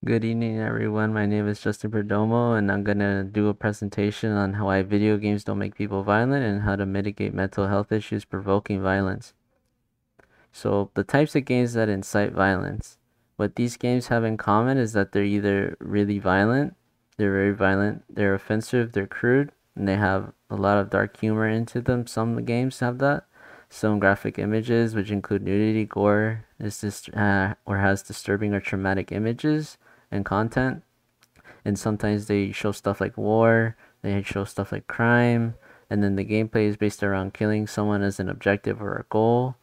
Good evening, everyone. My name is Justin Perdomo, and I'm gonna do a presentation on why video games don't make people violent and how to mitigate mental health issues provoking violence. So, the types of games that incite violence. What these games have in common is that they're either really violent, they're very violent, they're offensive, they're crude, and they have a lot of dark humor into them. Some games have that. Some graphic images, which include nudity, gore, or has disturbing or traumatic images and content. And sometimes they show stuff like war, they show stuff like crime, and then the gameplay is based around killing someone as an objective or a goal.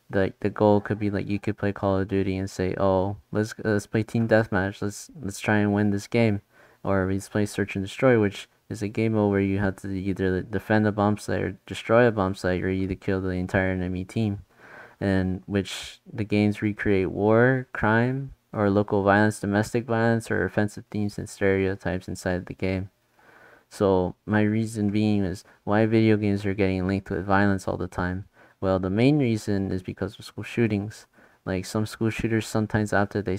The goal could be like you could play Call of Duty and say, "Oh, let's play team deathmatch. Let's try and win this game," or let's play Search and Destroy, which is a game mode where you have to either defend a bomb site or destroy a bomb site, or either kill the entire enemy team. And which the games recreate war, crime, or local violence, domestic violence, or offensive themes and stereotypes inside the game. So my reason being is why video games are getting linked with violence all the time. Well, the main reason is because of school shootings. Like some school shooters, sometimes after they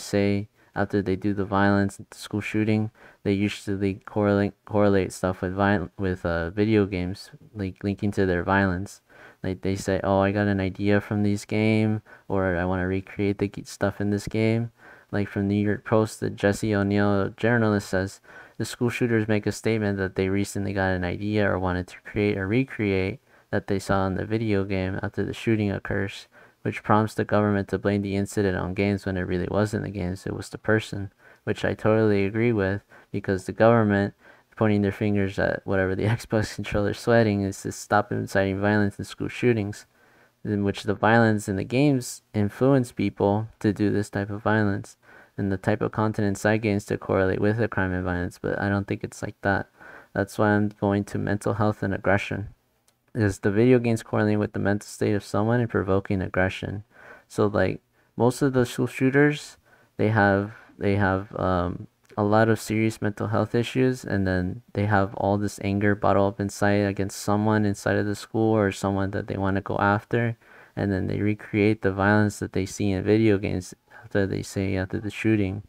do the violence, the school shooting, they usually correlate stuff with video games, like linking to their violence. Like they say, "Oh, I got an idea from this game," or "I want to recreate the stuff in this game." Like from New York Post, the Jesse O'Neill journalist says, the school shooters make a statement that they recently got an idea or wanted to create or recreate that they saw in the video game after the shooting occurs, which prompts the government to blame the incident on games when it really wasn't the games, it was the person, which I totally agree with because the government pointing their fingers at whatever the Xbox controller is sweating is to stop inciting violence in school shootings, in which the violence in the games influence people to do this type of violence and the type of content inside games to correlate with the crime and violence, but I don't think it's like that. That's why I'm going to mental health and aggression. Is the video games correlating with the mental state of someone and provoking aggression? So like most of the school shooters, they have a lot of serious mental health issues, and then they have all this anger bottled up inside against someone inside of the school or someone that they want to go after, and then they recreate the violence that they see in video games after the shooting.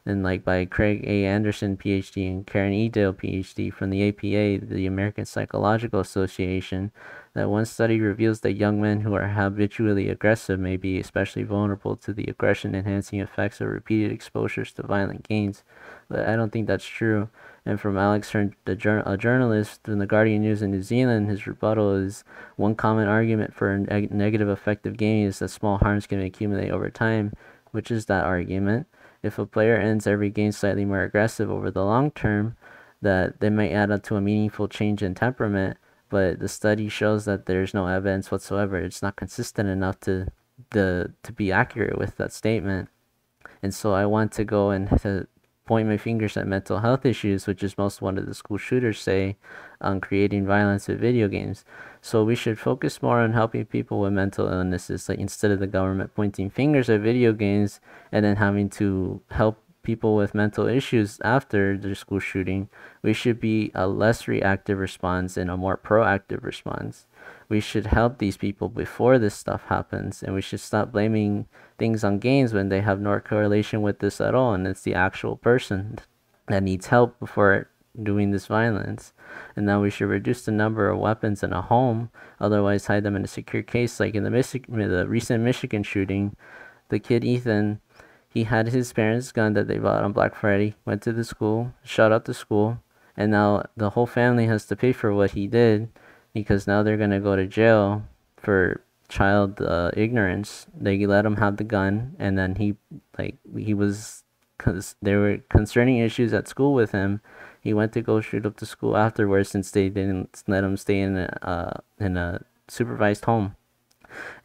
And like by Craig A. Anderson, PhD, and Karen E. Dale, PhD, from the APA, the American Psychological Association, that one study reveals that young men who are habitually aggressive may be especially vulnerable to the aggression-enhancing effects of repeated exposures to violent games. But I don't think that's true. And from Alex Hearn, a journalist in the Guardian News in New Zealand, his rebuttal is one common argument for a negative effect of gaming is that small harms can accumulate over time, which is that argument. If a player ends every game slightly more aggressive over the long term, that they might add up to a meaningful change in temperament, but the study shows that there's no evidence whatsoever. It's not consistent enough to be accurate with that statement. And so I want to go and to point my fingers at mental health issues, which is most one of the school shooters say, on creating violence with video games. So we should focus more on helping people with mental illnesses, like instead of the government pointing fingers at video games and then having to help people with mental issues after the school shooting. We should be a less reactive response and a more proactive response. We should help these people before this stuff happens, and we should stop blaming things on games when they have no correlation with this at all, and it's the actual person that needs help before doing this violence. And now we should reduce the number of weapons in a home, otherwise hide them in a secure case, like in the recent Michigan shooting. The kid Ethan, he had his parents' gun that they bought on Black Friday, went to the school, shot up the school, and now the whole family has to pay for what he did because now they're gonna go to jail for child ignorance. They let him have the gun, and then he was, cause there were concerning issues at school with him. He went to go shoot up the school afterwards since they didn't let him stay in a supervised home,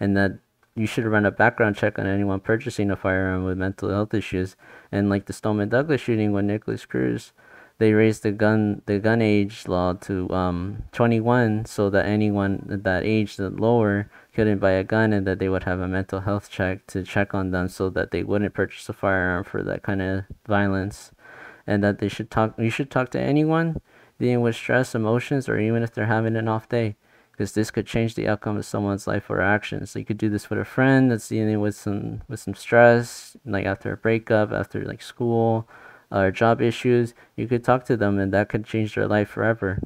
and that you should run a background check on anyone purchasing a firearm with mental health issues. And like the Stoneman Douglas shooting with Nicholas Cruz, they raised the gun age law to 21 so that anyone at that age that lower couldn't buy a gun, and that they would have a mental health check to check on them so that they wouldn't purchase a firearm for that kind of violence. And that you should talk to anyone dealing with stress, emotions, or even if they're having an off day, because this could change the outcome of someone's life or actions. So you could do this with a friend that's dealing with some stress, like after a breakup, after like school, or job issues, you could talk to them and that could change their life forever.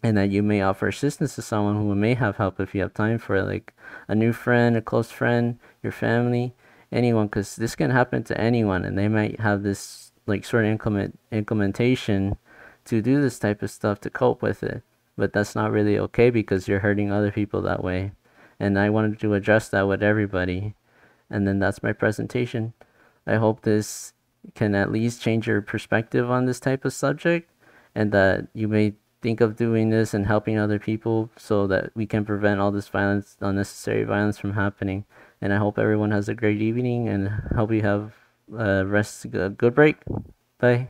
And that you may offer assistance to someone who may have help if you have time for it, like a new friend, a close friend, your family, anyone, because this can happen to anyone, and they might have this like sort of implementation to do this type of stuff to cope with it. But that's not really okay because you're hurting other people that way. And I wanted to address that with everybody. And then that's my presentation. I hope this can at least change your perspective on this type of subject, and that you may think of doing this and helping other people so that we can prevent all this violence, unnecessary violence from happening. And I hope everyone has a great evening and hope you have a good break. Bye.